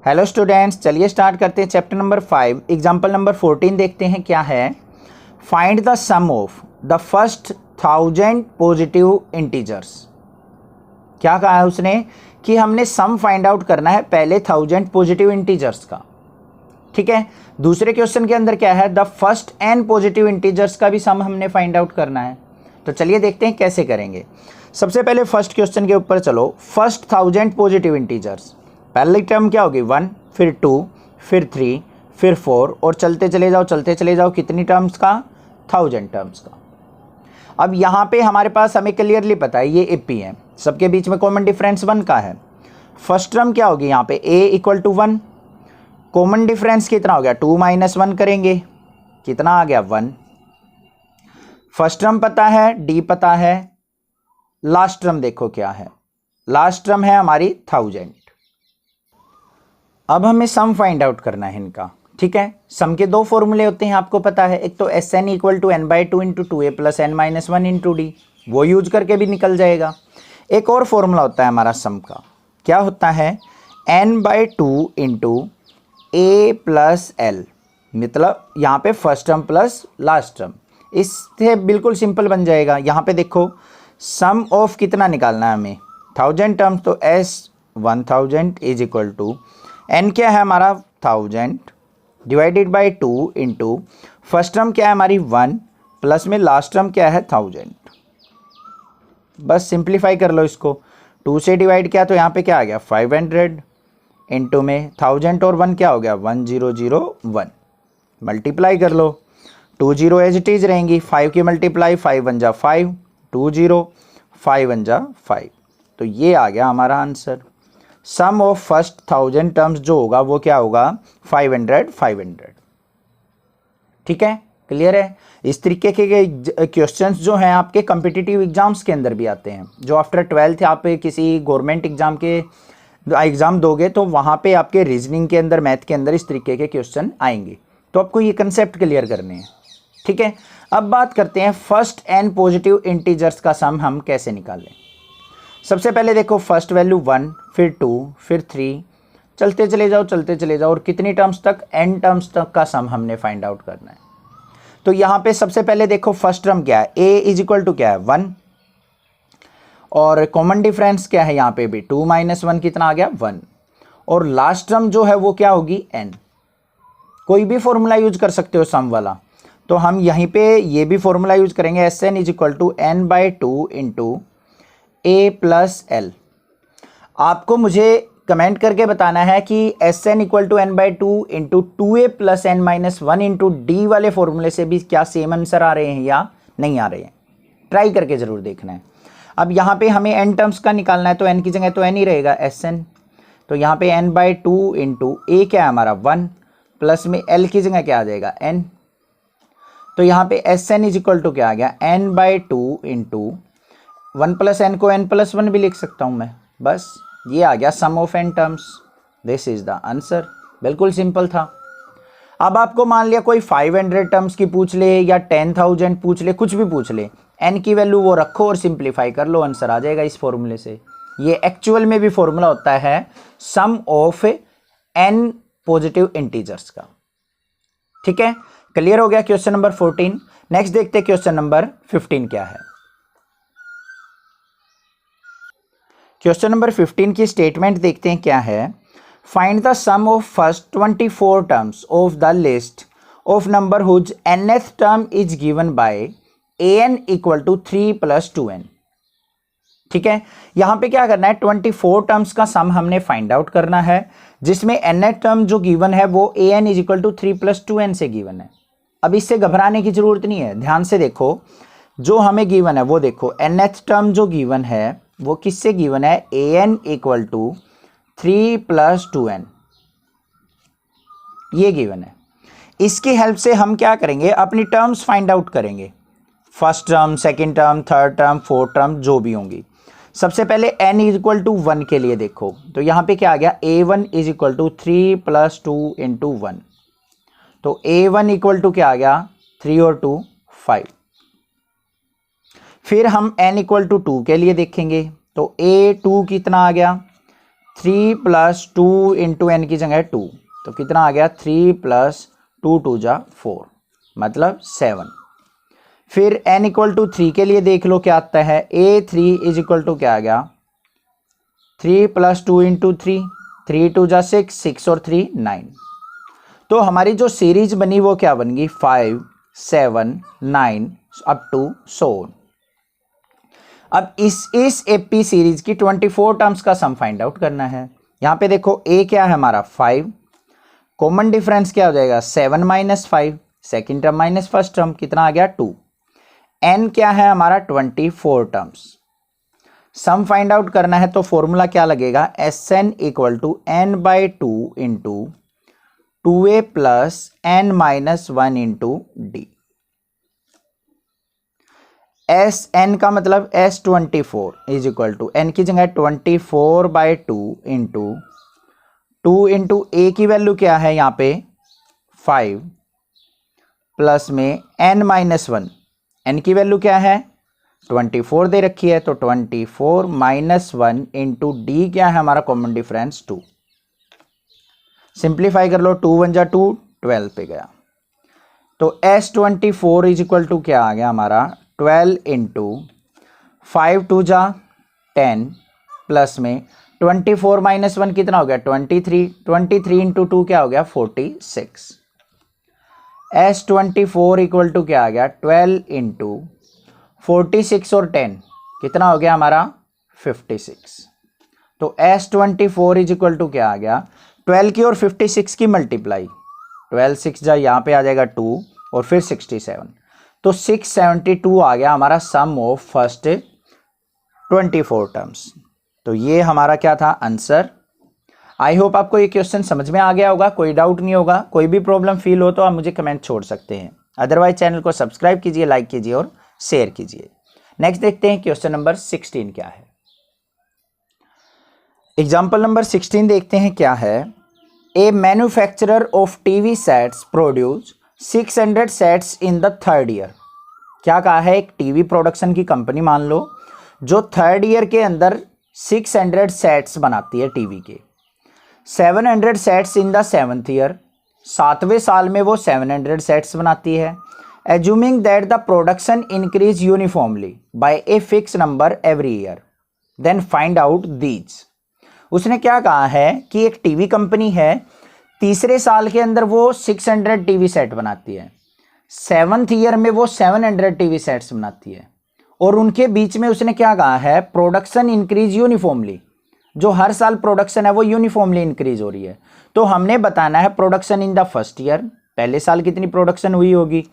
Hello students, चलिए start करते हैं चैप्टर नंबर 5। एग्जाम्पल नंबर 14 देखते हैं क्या है। Find the sum of the first 1000 positive integers. क्या कहा है उसने कि हमने सम फाइंड आउट करना है पहले 1000 पॉजिटिव इंटीजर्स का। ठीक है, दूसरे क्वेश्चन के अंदर क्या है, the first n positive integers का भी सम हमने फाइंड आउट करना है। तो चलिए देखते हैं कैसे करेंगे। सबसे पहले फर्स्ट क्वेश्चन के ऊपर चलो। फर्स्ट 1000 पॉजिटिव इंटीजर्स, पहली टर्म क्या होगी 1, फिर 2, फिर 3, फिर 4 और चलते चले जाओ कितनी टर्म्स का, 1000 टर्म्स का। अब यहाँ पे हमारे पास हमें क्लियरली पता है ये एपी है, सबके बीच में कॉमन डिफरेंस 1 का है। फर्स्ट टर्म क्या होगी यहाँ पे a equal to 1, common difference कितना हो गया 2 माइनस 1 करेंगे, कितना आ गया 1। फर्स्ट टर्म पता है, d पता है, लास्ट टर्म देखो क्या है, लास्ट टर्म है हमारी 1000। अब हमें सम फाइंड आउट करना है इनका। ठीक है, सम के दो फॉर्मूले होते हैं आपको पता है, एक तो S n equal to n by two into two a plus n minus one into d, वो यूज करके भी निकल जाएगा। एक और फॉर्मूला होता है हमारा सम का, क्या होता है n by two into a plus l, मतलब यहाँ पे first term plus last term. इससे बिल्कुल सिंपल बन जाएगा। यहाँ पे देखो सम ऑफ कितना निकालना है हमें 1000 टर्म्स, तो S 1000 is equal to n क्या है हमारा 1000 divided by 2 into first term क्या है हमारी 1 प्लस में लास्ट टर्म क्या है 1000। बस सिंप्लीफाई कर लो इसको, 2 से डिवाइड किया तो यहाँ पे क्या आ गया 500 इंटू में 1000 और 1 क्या हो गया 1001। मल्टीप्लाई कर लो, 2 0 एज इट इज रहेंगी, 5 की मल्टीप्लाई 5 1 जा 5, 2 0 5 1 जा 5। तो ये आ गया हमारा answer. Sum of first 1000 terms जो होगा वो क्या होगा 500। ठीक है, क्लियर है। इस तरीके के क्वेश्चंस जो हैं आपके कॉम्पिटिटिव एग्जाम्स के अंदर भी आते हैं। जो आफ्टर 12th आप किसी गवर्नमेंट एग्जाम के एग्जाम दोगे तो वहाँ पे आपके रीजनिंग के अंदर, मैथ के अंदर इस तरीके के क्वेश्चन आएंगे। तो आपको ये कंसेप्ट क्लियर करने हैं। ठीक है, अब बात करते हैं फर्स्ट n पॉजिटिव इंटीजर्स का सम हम कैसे निकालें। सबसे पहले देखो फर्स्ट वैल्यू 1, फिर 2, फिर 3, चलते चले जाओ और कितनी टर्म्स तक, n टर्म्स तक का सम हमने फाइंड आउट करना है। तो यहाँ पे सबसे पहले देखो फर्स्ट टर्म क्या है, a इज इक्वल टू क्या है 1, और कॉमन डिफरेंस क्या है यहाँ पे भी 2 माइनस 1 कितना आ गया 1, और लास्ट टर्म जो है वो क्या होगी n। कोई भी फॉर्मूला यूज कर सकते हो सम वाला, तो हम यहीं पे ये भी फॉर्मूला यूज करेंगे, S n is equal to n by two into a plus l. आपको मुझे कमेंट करके बताना है कि S n equal to n by two into two a plus n minus one into d वाले फॉर्मूले से भी क्या सेम आंसर आ रहे हैं या नहीं आ रहे हैं। ट्राई करके ज़रूर देखना है। अब यहाँ पे हमें एन टर्म्स का निकालना है, तो एन की जगह तो एन ही रहेगा एस एन। तो यहाँ पे एन बाई टू इंटू ए क्या है हमारा 1 प्लस में एल की जगह क्या आ जाएगा एन। तो यहाँ पे S n is equal to क्या आ गया n by two into 1 plus n को n प्लस 1 भी लिख सकता हूँ मैं। बस ये आ गया sum of n terms. This is the answer. बिल्कुल सिंपल था। अब आपको मान लिया कोई 500 टर्म्स की पूछ ले या 10,000 पूछ ले, कुछ भी पूछ ले, n की वैल्यू वो रखो और सिंप्लीफाई कर लो, आंसर आ जाएगा इस फॉर्मूले से। ये एक्चुअल में भी फॉर्मूला होता है सम ऑफ n पॉजिटिव इंटीजर्स का। ठीक है, क्लियर हो गया क्वेश्चन नंबर 14। नेक्स्ट देखते हैं क्वेश्चन नंबर 15 क्या है। क्वेश्चन नंबर 15 की स्टेटमेंट देखते हैं क्या है। Find the sum of first 24 terms of the list of number whose nth term is given by an equal to 3 plus 2n। ठीक है, यहां पे क्या करना है 24 टर्म्स का सम हमने फाइंड आउट करना है, जिसमें nth टर्म जो गिवन है वो an is equal to 3 plus 2n से गिवन है। अब इससे घबराने की जरूरत नहीं है, ध्यान से देखो जो हमें गिवन है वो देखो nth टर्म जो गिवन है वो किससे गिवन है an equal to 3 plus 2n, ये गिवन है। इसकी हेल्प से हम क्या करेंगे अपनी टर्म्स फाइंड आउट करेंगे, first term, second term, third term, fourth term जो भी होंगी। सबसे पहले n इक्वल टू 1 के लिए देखो, तो यहाँ पे क्या आ गया a1 is equal to 3 plus 2 into 1। तो a1 इक्वल टू क्या आ गया 3 और 2 5। फिर हम n इक्वल टू 2 के लिए देखेंगे, तो a2 कितना आ गया 3 प्लस 2 इंटू एन की जगह 2, तो कितना आ गया 3 प्लस 2 2 जा 4 मतलब 7। फिर n इक्वल टू 3 के लिए देख लो क्या आता है, A3 इज इक्वल टू क्या आ गया 3 प्लस 2 इंटू 3, 3 2 जा 6, 6 और 3 9। तो हमारी जो सीरीज बनी वो क्या बन गई 5 7 9 अप टू सो। अब इस एपी सीरीज की 24 टर्म्स का सम फाइंड आउट करना है। यहां पे देखो ए क्या है हमारा 5, कॉमन डिफरेंस क्या हो जाएगा 7 minus 5, second term minus first term कितना आ गया 2। एन क्या है हमारा 24 टर्म्स। सम फाइंड आउट करना है तो फॉर्मूला क्या लगेगा S n equal to n by 2 into 2a plus n minus 1 into d. S n का मतलब S24 is equal to N की जगह 24 बाई 2 इंटू 2 इंटू ए की वैल्यू क्या है यहाँ पे 5 प्लस में n माइनस 1, एन की वैल्यू क्या है 24 दे रखी है, तो 24 माइनस 1 इंटू डी क्या है हमारा कॉमन डिफरेंस 2। सिंप्लीफाई कर लो 2 1 जा 2, 12 पे गया। तो S24 इज इक्वल टू क्या आ गया हमारा 12 इंटू 5 2 जा 10 प्लस में 24 माइनस 1 कितना हो गया 23, 23 इंटू 2 क्या हो गया 46। S24 इक्वल टू क्या आ गया 12 इंटू 46 और 10 कितना हो गया हमारा 56। तो S24 इज इक्वल टू क्या आ गया 12 की और 56 की मल्टीप्लाई, 12 6 जा यहाँ पे आ जाएगा 2 और फिर 67, तो 672 आ गया हमारा सम ऑफ फर्स्ट 24 टर्म्स। तो ये हमारा क्या था आंसर। आई होप आपको ये क्वेश्चन समझ में आ गया होगा, कोई डाउट नहीं होगा। कोई भी प्रॉब्लम फील हो तो आप मुझे कमेंट छोड़ सकते हैं, अदरवाइज चैनल को सब्सक्राइब कीजिए, लाइक कीजिए और शेयर कीजिए। नेक्स्ट देखते हैं क्वेश्चन नंबर 16 क्या है। एग्जाम्पल नंबर 16 देखते हैं क्या है। A manufacturer of TV sets produce 600 sets in the third year. क्या कहा है, एक टीवी प्रोडक्शन की कंपनी मान लो जो थर्ड ईयर के अंदर 600 सेट्स बनाती है टीवी के, 700 sets in the seventh year, 7वें साल में वो 700 सेट्स बनाती है। Assuming that the production increase uniformly by a fix number every year, then find out these. उसने क्या कहा है कि एक टीवी कंपनी है, तीसरे साल के अंदर वो 600 टीवी सेट बनाती है, सेवन्थ ईयर में वो 700 टीवी सेट्स बनाती है, और उनके बीच में उसने क्या कहा है प्रोडक्शन इंक्रीज यूनिफॉर्मली, जो हर साल प्रोडक्शन है वो यूनिफॉर्मली इंक्रीज हो रही है। तो हमने बताना है production in the first year, पहले साल कितनी प्रोडक्शन हुई होगी,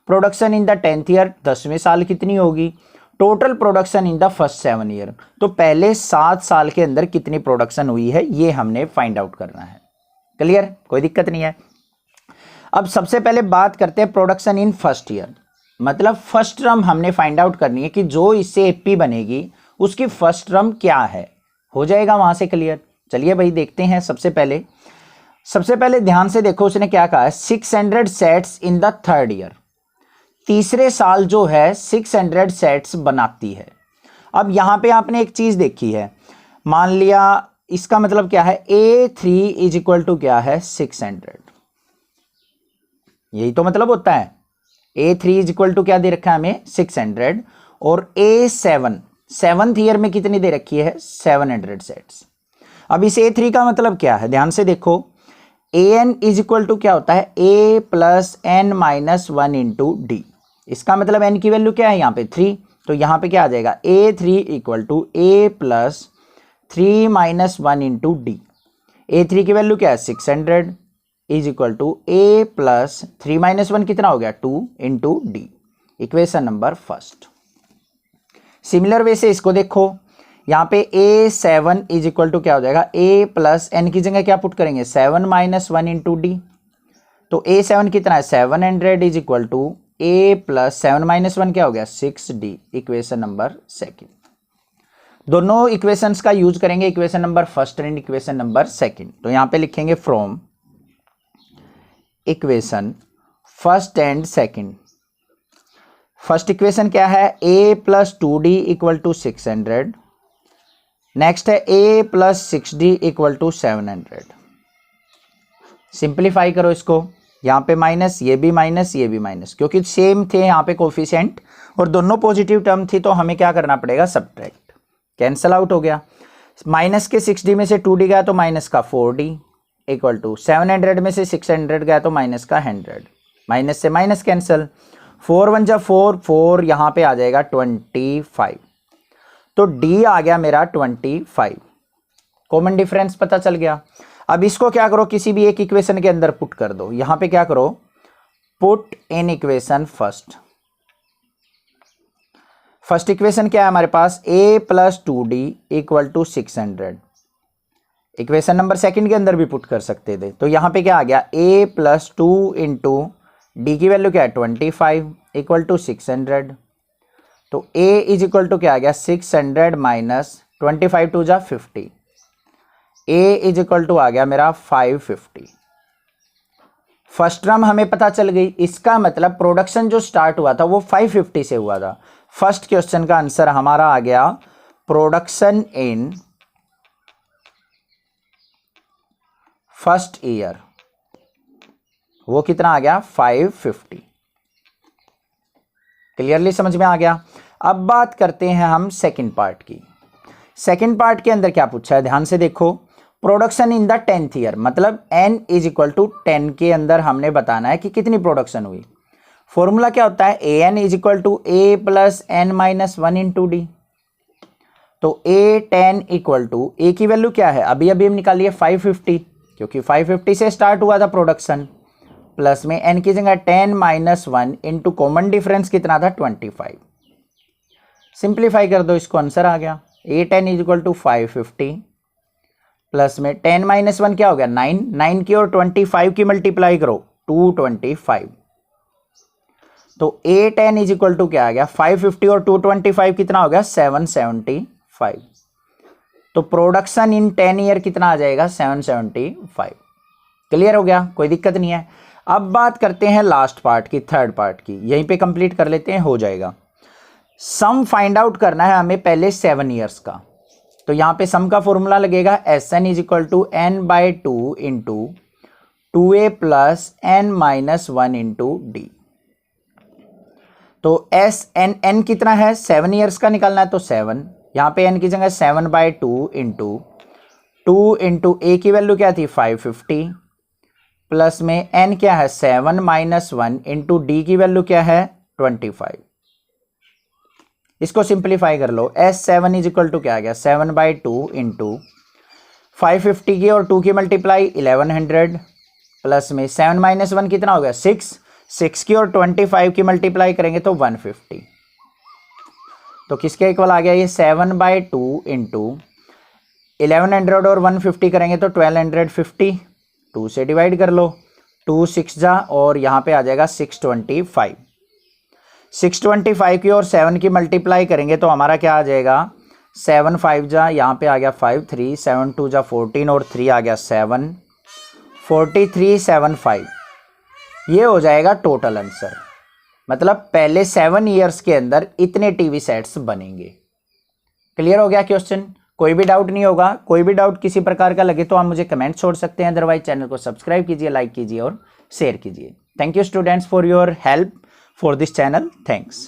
production in the 10th year, 10वें साल कितनी होगी, total production in the first 7 year, तो पहले 7 साल के अंदर कितनी प्रोडक्शन हुई है ये हमने फाइंड आउट करना है। क्लियर, कोई दिक्कत नहीं है। अब सबसे पहले बात करते हैं प्रोडक्शन इन फर्स्ट ईयर, मतलब फर्स्ट टर्म हमने फाइंड आउट करनी है कि जो इससे एपी बनेगी उसकी फर्स्ट टर्म क्या है, हो जाएगा वहां से क्लियर। चलिए भाई देखते हैं। सबसे पहले ध्यान से देखो उसने क्या कहा है 600 sets in the third year, तीसरे साल जो है 600 सेट्स बनाती है। अब यहां पे आपने एक चीज देखी है, मान लिया इसका मतलब क्या है A3 इज इक्वल टू क्या है 600, यही तो मतलब होता है। A3 इज इक्वल टू क्या दे रखा है हमें 600, और A7 7th ईयर में कितनी दे रखी है 700 सेट्स। अब इस A3 का मतलब क्या है, ध्यान से देखो, AN इज इक्वल टू क्या होता है A plus n minus 1 into d. इसका मतलब n की वैल्यू क्या है यहाँ पे 3, तो यहाँ पे क्या आ जाएगा A3 equal to A plus 3 minus 1 into d. A3 की वैल्यू क्या है 600 is equal to A plus 3 minus 1 कितना हो गया 2 into d. Equation number first. Similar way से इसको देखो, यहाँ पे A7 इज इक्वल टू क्या हो जाएगा A प्लस एन की जगह क्या पुट करेंगे 7 माइनस 1 इंटू डी। तो A7 कितना है 700 is equal to A plus 7 minus 1 क्या हो गया 6D। Equation number second. दोनों इक्वेशंस का यूज करेंगे, equation number first and equation number second. तो यहां पे लिखेंगे from equation first and second. First equation क्या है A plus 2D equal to 600 next है a plus 6d equal to 700। Simplify करो इसको, यहाँ पे माइनस, ये भी माइनस, ये भी माइनस, क्योंकि सेम थे यहाँ पे कोफिशिएंट और दोनों पॉजिटिव टर्म थी, तो हमें क्या करना पड़ेगा, सब्ट्रैक्ट। कैंसल आउट हो गया। माइनस के 6d में से 2d गया तो माइनस का 4d इक्वल टू 700 में से 600 गया तो माइनस का 100, माइनस से माइनस कैंसल, 4 1 जा 4, 4 यहाँ पे आ जाएगा 25, तो d आ गया मेरा 25। कॉमन डिफरेंस पता चल गया। अब इसको क्या करो, किसी भी एक इक्वेशन के अंदर पुट कर दो। यहां पे क्या करो, put in equation first. First equation क्या है हमारे पास, a plus 2d equal to 600। Equation number second के अंदर भी पुट कर सकते थे, तो यहां पे क्या आ गया, a प्लस 2 इंटू डी की वैल्यू क्या है 25 इक्वल टू 600। तो a इज इक्वल टू क्या आ गया, 600 माइनस 25 टू जा 50, a इज इक्वल टू आ गया मेरा 550। फर्स्ट टर्म हमें पता चल गई, इसका मतलब प्रोडक्शन जो स्टार्ट हुआ था वो 550 से हुआ था। फर्स्ट क्वेश्चन का आंसर हमारा आ गया, प्रोडक्शन इन फर्स्ट ईयर, वो कितना आ गया 550। क्लियरली समझ में आ गया। अब बात करते हैं हम सेकंड पार्ट की। सेकंड पार्ट के अंदर क्या पूछा है, ध्यान से देखो, production in the 10th year, मतलब n इज इक्वल टू 10 के अंदर हमने बताना है कि कितनी प्रोडक्शन हुई। फॉर्मूला क्या होता है, an is equal to a plus n minus 1 into d. तो a10 इक्वल टू a की वैल्यू क्या है, अभी अभी हम निकालिए 550, क्योंकि 550 से स्टार्ट हुआ था प्रोडक्शन, प्लस में n की जगह 10 माइनस 1 इंटू कॉमन डिफरेंस कितना था 25। सिंप्लीफाई कर दो इसको, आंसर आ गया a10 is equal to 550 plus में 10 माइनस 1 क्या हो गया 9, 9 की और 25 की मल्टीप्लाई करो 225। तो a10 इज इक्वल टू क्या आ गया 550 और 225 कितना हो गया 775। तो प्रोडक्शन इन 10 ईयर कितना आ जाएगा 775। क्लियर हो गया, कोई दिक्कत नहीं है। अब बात करते हैं लास्ट पार्ट की, थर्ड पार्ट की, यहीं पे कंप्लीट कर लेते हैं, हो जाएगा। सम फाइंड आउट करना है हमें पहले 7 ईयर्स का। तो यहां पे सम का फॉर्मूला लगेगा Sn is equal to n by 2 into 2a plus n minus 1 into d. तो n कितना है 7 ईयर्स का निकालना है, तो 7, यहां पे n की जगह 7 बाई 2 इंटू a की वैल्यू क्या थी 550 प्लस में n क्या है 7 माइनस 1 इंटू डी की वैल्यू क्या है 25। इसको सिंप्लीफाई कर लो, S7 इज इक्वल टू क्या आ गया 7 बाई 2 इंटू 550 की और 2 की मल्टीप्लाई 1100 प्लस में 7 माइनस 1 कितना हो गया 6, 6 की और 25 की मल्टीप्लाई करेंगे तो 150। तो किसके इक्वल आ गया ये 7 बाई 2 इंटू 1100 और 150 करेंगे तो 1250, 2 से डिवाइड कर लो, 2 6 जा और यहाँ पे आ जाएगा 625। 625 की और 7 की मल्टीप्लाई करेंगे तो हमारा क्या आ जाएगा 7 5 जा, यहाँ पे आ गया 5 3, 7 2 जा 14 और 3 आ गया 7, 4375। ये हो जाएगा टोटल आंसर। मतलब पहले 7 ईयर्स के अंदर इतने टीवी सेट्स बनेंगे। क्लियर हो गया क्वेश्चन, कोई भी डाउट नहीं होगा। कोई भी डाउट किसी प्रकार का लगे तो आप मुझे कमेंट छोड़ सकते हैं, अदरवाइज चैनल को सब्सक्राइब कीजिए, लाइक कीजिए और शेयर कीजिए। Thank you students for your help for this channel. Thanks.